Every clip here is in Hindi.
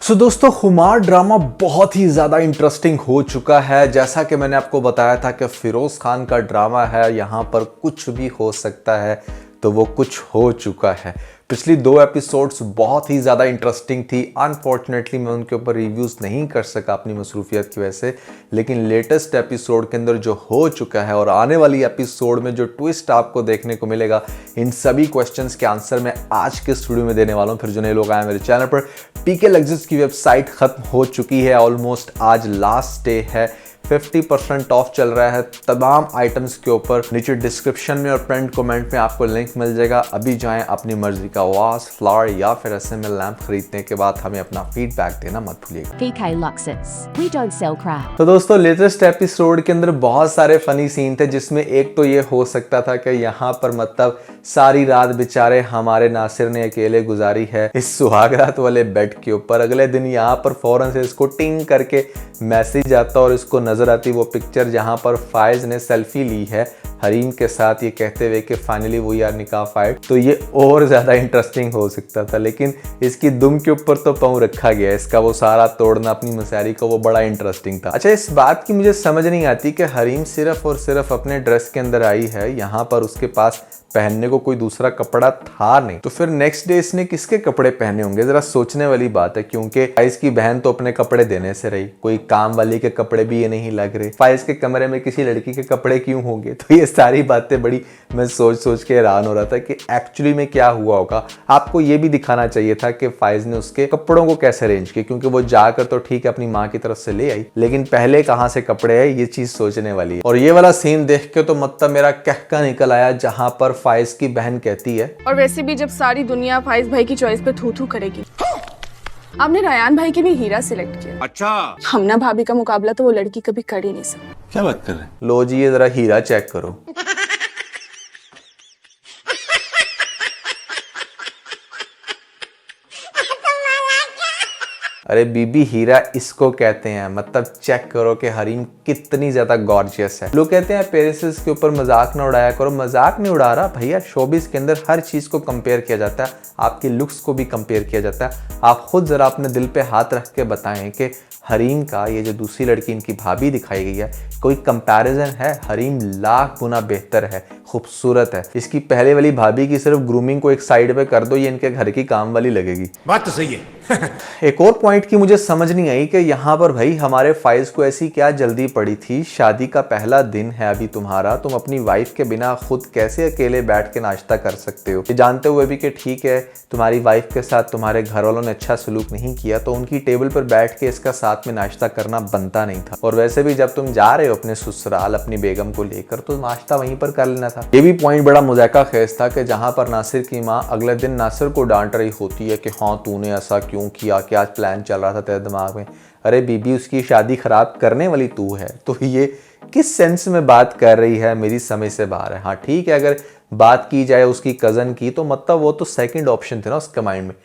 सो दोस्तों, खुमार ड्रामा बहुत ही ज़्यादा इंटरेस्टिंग हो चुका है। जैसा कि मैंने आपको बताया था कि फिरोज़ खान का ड्रामा है, यहाँ पर कुछ भी हो सकता है, तो वो कुछ हो चुका है। पिछली 2 एपिसोड्स बहुत ही ज़्यादा इंटरेस्टिंग थी। अनफॉर्चुनेटली मैं उनके ऊपर रिव्यूज़ नहीं कर सका अपनी मसरूफियत की वजह से, लेकिन लेटेस्ट एपिसोड के अंदर जो हो चुका है और आने वाली एपिसोड में जो ट्विस्ट आपको देखने को मिलेगा, इन सभी क्वेश्चंस के आंसर मैं आज के स्टूडियो में देने वाला हूँ। फिर जो नए लोग आए मेरे चैनल पर, पीके लग्जरीज की वेबसाइट खत्म हो चुकी है, ऑलमोस्ट आज लास्ट डे है। 50% ऑफ चल रहा है तमाम आइटम्स के ऊपर। नीचे डिस्क्रिप्शन में और फ्रेंड कमेंट में आपको लिंक मिल जाएगा। अभी जाएं, अपनी मर्जी का वास, फ्लावर या फिर एसएमएल लैंप खरीदने के बाद हमें अपना फीडबैक देना मत भूलिएगा। PK Luxus. We don't sell crap. तो दोस्तों, लेटेस्ट एपिसोड के अंदर बहुत सारे फनी सीन थे, जिसमें एक तो ये हो सकता था कि यहाँ पर मतलब सारी रात बेचारे हमारे नासिर ने अकेले गुजारी है इस सुहागरात वाले बेड के ऊपर। अगले दिन यहाँ पर फौरन से इसको टिंग करके मैसेज आता और इसको नजर आती वो पिक्चर जहाँ पर फायज ने सेल्फी ली है हरीम के साथ, ये कहते हुए कि फाइनली वो यार निकाह फाइट। तो ये और ज़्यादा इंटरेस्टिंग हो सकता था, लेकिन इसकी दुम के ऊपर तो पाँव रखा गया। इसका वो सारा तोड़ना अपनी मसारी का वो बड़ा इंटरेस्टिंग था। अच्छा, इस बात की मुझे समझ नहीं आती कि हरीम सिर्फ और सिर्फ अपने ड्रेस के अंदर आई है, यहाँ पर उसके पास पहनने को कोई दूसरा कपड़ा था नहीं, तो फिर नेक्स्ट डे इसने किसके कपड़े पहने होंगे? जरा सोचने वाली बात है, क्योंकि फाइज की बहन तो अपने कपड़े देने से रही, कोई काम वाली के कपड़े भी ये नहीं लग रहे। फाइज के कमरे में किसी लड़की के कपड़े क्यों होंगे? तो ये सारी बातें बड़ी मैं सोच सोच के हैरान हो रहा था कि एक्चुअली में क्या हुआ होगा। आपको ये भी दिखाना चाहिए था कि फाइज ने उसके कपड़ों को कैसे अरेंज किया, क्योंकि वो जाकर तो ठीक है अपनी माँ की तरफ से ले आई, लेकिन पहले कहाँ से कपड़े है, ये चीज सोचने वाली है। और ये वाला सीन देख के तो मतलब मेरा कहका निकल आया, जहां पर फाइज की बहन कहती है, और वैसे भी जब सारी दुनिया फाइज भाई की चॉइस पे थू थू करेगी, आपने रायान भाई के भी हीरा सिलेक्ट किया। अच्छा, हमना भाभी का मुकाबला तो वो लड़की कभी कर ही नहीं सकती। क्या बात कर रहे हैं? लो जी, ये जरा हीरा चेक करो। अरे बीबी, हीरा इसको कहते हैं। मतलब चेक करो कि हरीम कितनी ज्यादा गॉर्जियस है। लोग कहते हैं पेरिसेस के ऊपर मजाक ना उड़ाया करो। मजाक नहीं उड़ा रहा भैया, शोबिस के अंदर हर चीज को कंपेयर किया जाता है, आपके लुक्स को भी कंपेयर किया जाता है। आप खुद जरा अपने दिल पे हाथ रख के बताएं कि हरीम का ये जो दूसरी लड़की इनकी भाभी दिखाई गई है, कोई कंपैरिजन है? हरीम लाख गुना बेहतर है, खूबसूरत है। इसकी पहले वाली भाभी की सिर्फ ग्रूमिंग को एक साइड पे कर दो, ये इनके घर की काम वाली लगेगी। बात तो सही है। एक और पॉइंट की मुझे समझ नहीं आई कि यहाँ पर भाई हमारे फाइज को ऐसी क्या जल्दी पड़ी थी? शादी का पहला दिन है अभी तुम्हारा, तुम अपनी वाइफ के बिना खुद कैसे अकेले बैठ के नाश्ता कर सकते हो? ये जानते हुए भी कि ठीक है तुम्हारी वाइफ के साथ तुम्हारे घर वालों ने अच्छा सलूक नहीं किया, तो उनकी टेबल पर बैठ के इसका साथ में नाश्ता करना बनता नहीं था। और वैसे भी जब तुम जा रहे हो अपने ससुराल अपनी बेगम को लेकर, तो नाश्ता वहीं पर कर लेना था। ये भी पॉइंट बड़ा मुज़ाका खेज था कि जहां पर नासिर की माँ अगले दिन नासिर को डांट रही होती है कि हाँ तूने ऐसा क्यों किया, क्या प्लान चल रहा था तेरे दिमाग में? अरे बीबी, उसकी शादी खराब करने वाली तू है। तो ये किस सेंस में बात कर रही है, मेरी समझ से बाहर है। हाँ ठीक है, अगर बात की जाए उसकी कजन की, तो मतलब वो तो सेकंड ऑप्शन थे ना उसके माइंड में।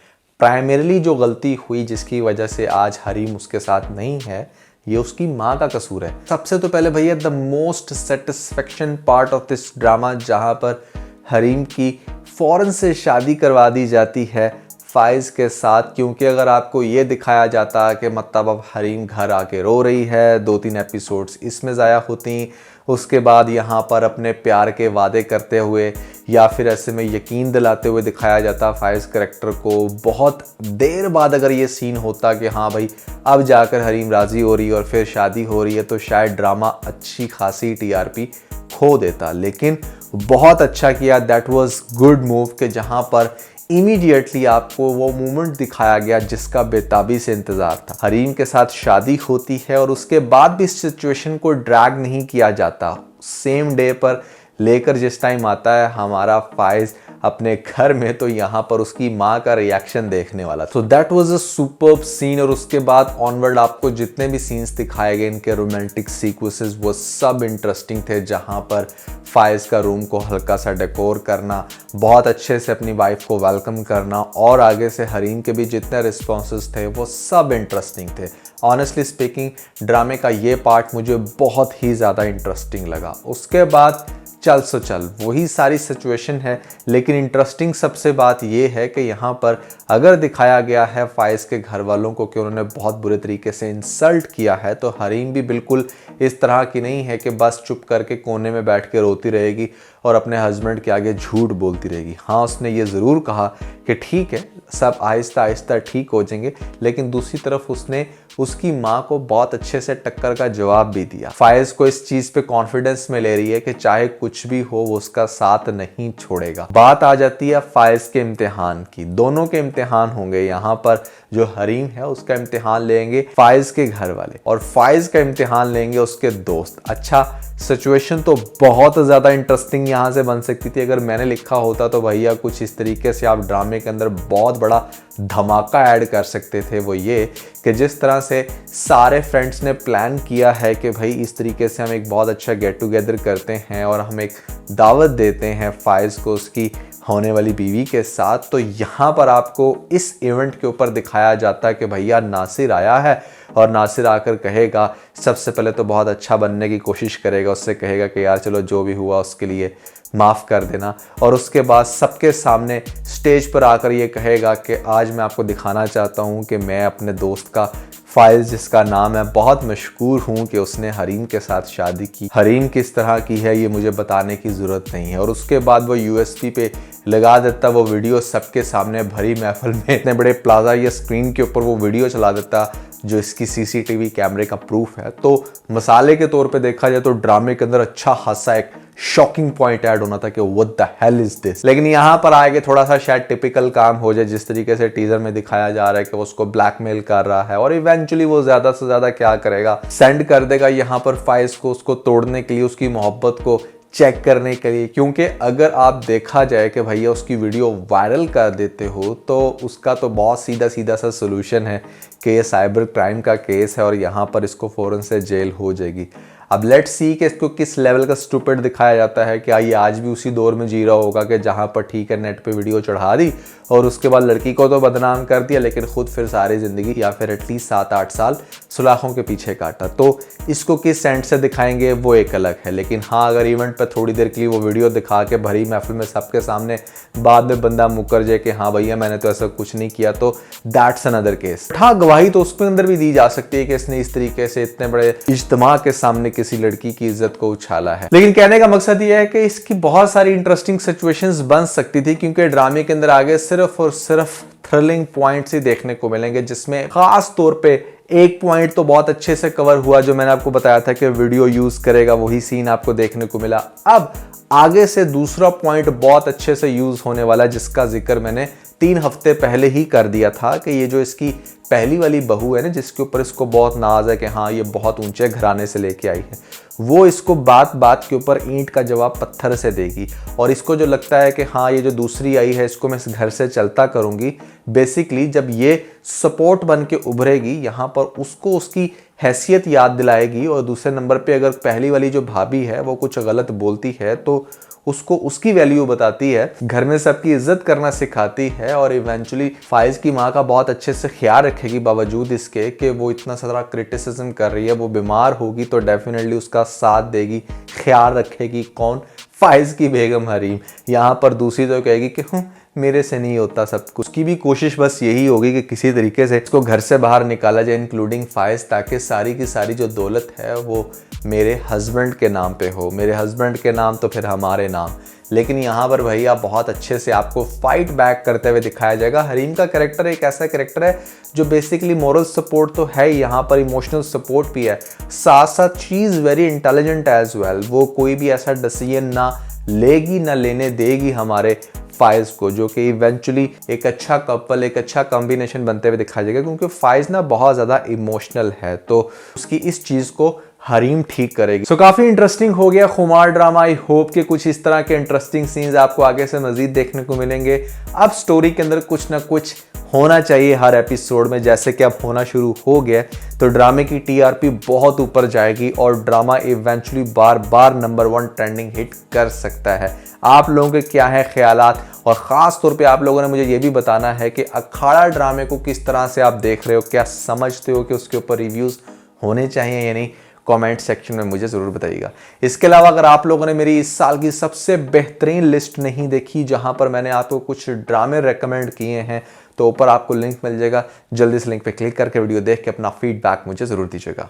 प्राइमरीली जो गलती हुई जिसकी वजह से आज हरीम उसके साथ नहीं है, ये उसकी माँ का कसूर है। सबसे तो पहले भैया, the most satisfaction part of this drama, जहां पर हरीम की फौरन से शादी करवा दी जाती है फाइज के साथ, क्योंकि अगर आपको ये दिखाया जाता कि मतलब अब हरीम घर आके रो रही है, 2-3 एपिसोड्स इसमें ज़ाया होती, उसके बाद यहाँ पर अपने प्यार के वादे करते हुए या फिर ऐसे में यकीन दिलाते हुए दिखाया जाता फाइज करैक्टर को। बहुत देर बाद अगर ये सीन होता कि हाँ भाई अब जाकर हरीम राज़ी हो रही है और फिर शादी हो रही है, तो शायद ड्रामा अच्छी खासी TRP खो देता। लेकिन बहुत अच्छा किया, दैट वाज गुड मूव, कि जहाँ पर इमीडिएटली आपको वो मोमेंट दिखाया गया जिसका बेताबी से इंतजार था। हरीम के साथ शादी होती है और उसके बाद भी इस सिचुएशन को ड्रैग नहीं किया जाता। सेम डे पर लेकर जिस टाइम आता है हमारा फाइज अपने घर में, तो यहाँ पर उसकी माँ का रिएक्शन देखने वाला। So that was a superb scene. और उसके बाद ऑनवर्ड आपको जितने भी सीन्स दिखाए गए इनके रोमांटिक सीक्वेंसेस, वो सब इंटरेस्टिंग थे। जहाँ पर फाइज का रूम को हल्का सा डेकोर करना, बहुत अच्छे से अपनी वाइफ को वेलकम करना, और आगे से हरीम के भी जितने रिस्पॉन्सेस थे वो सब इंटरेस्टिंग थे। ऑनेस्टली स्पीकिंग ड्रामे का ये पार्ट मुझे बहुत ही ज़्यादा इंटरेस्टिंग लगा। उसके बाद चल सो चल, वही सारी सिचुएशन है। लेकिन इंटरेस्टिंग सबसे बात ये है कि यहाँ पर अगर दिखाया गया है फाइज के घर वालों को कि उन्होंने बहुत बुरे तरीके से इंसल्ट किया है, तो हरीम भी बिल्कुल इस तरह की नहीं है कि बस चुप करके कोने में बैठ के रोती रहेगी और अपने हस्बैंड के आगे झूठ बोलती रहेगी। हाँ, उसने ये ज़रूर कहा कि ठीक है, सब आहिस्ता आहिस्ता ठीक हो जाएंगे, लेकिन दूसरी तरफ उसने उसकी माँ को बहुत अच्छे से टक्कर का जवाब भी दिया। फायज को इस चीज़ पे कॉन्फिडेंस में ले रही है कि चाहे कुछ भी हो वो उसका साथ नहीं छोड़ेगा। बात आ जाती है फायज के इम्तिहान की। दोनों के इम्तिहान होंगे यहाँ पर। जो हरीम है उसका इम्तिहान लेंगे फायज के घर वाले और फायज का इम्तिहान लेंगे उसके दोस्त। अच्छा, सिचुएशन तो बहुत ज़्यादा इंटरेस्टिंग यहाँ से बन सकती थी। अगर मैंने लिखा होता तो भैया कुछ इस तरीके से आप ड्रामे के अंदर बहुत बड़ा धमाका ऐड कर सकते थे। वो ये कि जिस तरह से सारे फ्रेंड्स ने प्लान किया है कि भाई इस तरीके से हम एक बहुत अच्छा गेट टुगेदर करते हैं और हम एक दावत देते हैं फायज को उसकी होने वाली बीवी के साथ, तो यहाँ पर आपको इस इवेंट के ऊपर दिखाया जाता है कि भैया नासिर आया है और नासिर आकर कहेगा, सबसे पहले तो बहुत अच्छा बनने की कोशिश करेगा, उससे कहेगा कि यार चलो जो भी हुआ उसके लिए माफ़ कर देना, और उसके बाद सबके सामने स्टेज पर आकर ये कहेगा कि आज मैं आपको दिखाना चाहता हूँ कि मैं अपने दोस्त का फाइज जिसका नाम है बहुत मशहूर हूँ कि उसने हरीम के साथ शादी की। हरीम किस तरह की है ये मुझे बताने की ज़रूरत नहीं है। और उसके बाद वो यूएसबी पे लगा देता वो वीडियो सबके सामने भरी महफिल में, इतने बड़े प्लाजा या स्क्रीन के ऊपर वो वीडियो चला देता जो इसकी सीसीटीवी कैमरे का प्रूफ है। तो मसाले के तौर पे देखा जाए तो ड्रामे के अंदर अच्छा खासा एक शॉकिंग पॉइंट ऐड होना था कि what the hell is this. लेकिन यहाँ पर आगे थोड़ा सा शायद टिपिकल काम हो जाए, जिस तरीके से टीजर में दिखाया जा रहा है कि वो उसको ब्लैकमेल कर रहा है और इवेंचुअली वो ज्यादा से ज्यादा क्या करेगा, सेंड कर देगा यहाँ पर फाइज को उसको तोड़ने के लिए, उसकी मोहब्बत को चेक करने के लिए। क्योंकि अगर आप देखा जाए कि भैया उसकी वीडियो वायरल कर देते हो तो उसका तो बहुत सीधा सीधा सा सोल्यूशन है कि ये साइबर क्राइम का केस है और यहाँ पर इसको फ़ौरन से जेल हो जाएगी। अब लेट्स सी कि इसको किस लेवल का स्टूपिड दिखाया जाता है। क्या ये आज भी उसी दौर में जी रहा होगा कि जहाँ पर ठीक है नेट पे वीडियो चढ़ा दी और उसके बाद लड़की को तो बदनाम कर दिया, लेकिन खुद फिर सारी ज़िंदगी या फिर एटलीस्ट 7-8 साल सुलाखों के पीछे काटा। तो इसको किस सेंट से दिखाएंगे वो एक अलग है। लेकिन हाँ, अगर इवेंट पर थोड़ी देर के लिए वो वीडियो दिखा के भरी महफिल में सबके सामने बाद में बंदा मुकर जाए कि हाँ भैया मैंने तो ऐसा कुछ नहीं किया, तो दैट्स अनदर केस। हाँ, गवाही तो उसके अंदर भी दी जा सकती है कि इसने इस तरीके से इतने बड़े इज्तिमा के सामने किसी लड़की की इज्जत को उछाला है। लेकिन कहने का मकसद यह है कि इसकी बहुत सारी इंटरेस्टिंग सिचुएशंस बन सकती थी, क्योंकि ड्रामे के अंदर आगे सिर्फ और सिर्फ थ्रिलिंग पॉइंट्स ही देखने को मिलेंगे, जिसमें खास तौर पे एक पॉइंट तो बहुत अच्छे से कवर हुआ जो मैंने आपको बताया था कि वीडियो यूज करेगा, वही सीन आपको देखने को मिला। अब आगे से दूसरा पॉइंट बहुत अच्छे से यूज होने वाला, जिसका जिक्र मैंने 3 हफ्ते पहले ही कर दिया था कि ये जो इसकी पहली वाली बहू है ना, जिसके ऊपर इसको बहुत नाज है कि हाँ ये बहुत ऊंचे घराने से लेके आई है, वो इसको बात बात के ऊपर ईंट का जवाब पत्थर से देगी। और इसको जो लगता है कि हाँ ये जो दूसरी आई है इसको मैं इस घर से चलता करूँगी, बेसिकली जब ये सपोर्ट बन के उभरेगी यहाँ पर उसको उसकी हैसियत याद दिलाएगी। और दूसरे नंबर पे अगर पहली वाली जो भाभी है वो कुछ गलत बोलती है तो उसको उसकी वैल्यू बताती है, घर में सबकी इज्जत करना सिखाती है और इवेंचुअली फाइज की माँ का बहुत अच्छे से ख्याल रखेगी, बावजूद इसके कि वो इतना सारा क्रिटिसिज्म कर रही है। वो बीमार होगी तो डेफिनेटली उसका साथ देगी, ख्याल रखेगी। कौन? फाइज की बेगम हरीम। यहाँ पर दूसरी तो कहेगी कि मेरे से नहीं होता सब कुछ। उसकी भी कोशिश बस यही होगी कि किसी तरीके से इसको घर से बाहर निकाला जाए, इंक्लूडिंग फाइज, ताकि सारी की सारी जो दौलत है वो मेरे हस्बैंड के नाम पे हो, मेरे हस्बैंड के नाम तो फिर हमारे नाम। लेकिन यहाँ पर भैया बहुत अच्छे से आपको फाइट बैक करते हुए दिखाया जाएगा। हरीम का कैरेक्टर एक ऐसा कैरेक्टर है जो बेसिकली मोरल सपोर्ट तो है ही, यहाँ पर इमोशनल सपोर्ट भी है, साथ साथ चीज़ वेरी इंटेलिजेंट एज वेल। वो कोई भी ऐसा डिसीजन ना लेगी ना लेने देगी हमारे फाइज को, जो कि इवेंचुअली एक अच्छा कपल, एक अच्छा कॉम्बिनेशन बनते हुए दिखाया जाएगा। क्योंकि फाइज ना बहुत ज़्यादा इमोशनल है तो उसकी इस चीज़ को हरीम ठीक करेगी। सो काफ़ी इंटरेस्टिंग हो गया खुमार ड्रामा। आई होप कि कुछ इस तरह के इंटरेस्टिंग सीन्स आपको आगे से मजीद देखने को मिलेंगे। अब स्टोरी के अंदर कुछ ना कुछ होना चाहिए हर एपिसोड में, जैसे कि अब होना शुरू हो गया तो ड्रामे की टीआरपी बहुत ऊपर जाएगी और ड्रामा इवेंचुअली बार बार नंबर 1 ट्रेंडिंग हिट कर सकता है। आप लोगों के क्या है ख्यालात, और ख़ास तौर पे आप लोगों ने मुझे ये भी बताना है कि अखाड़ा ड्रामे को किस तरह से आप देख रहे हो, क्या समझते हो कि उसके ऊपर रिव्यूज़ होने चाहिए या नहीं। कमेंट सेक्शन में मुझे ज़रूर बताइएगा। इसके अलावा अगर आप लोगों ने मेरी इस साल की सबसे बेहतरीन लिस्ट नहीं देखी जहां पर मैंने आपको कुछ ड्रामे रेकमेंड किए हैं, तो ऊपर आपको लिंक मिल जाएगा, जल्दी से लिंक पे क्लिक करके वीडियो देख के अपना फीडबैक मुझे ज़रूर दीजिएगा।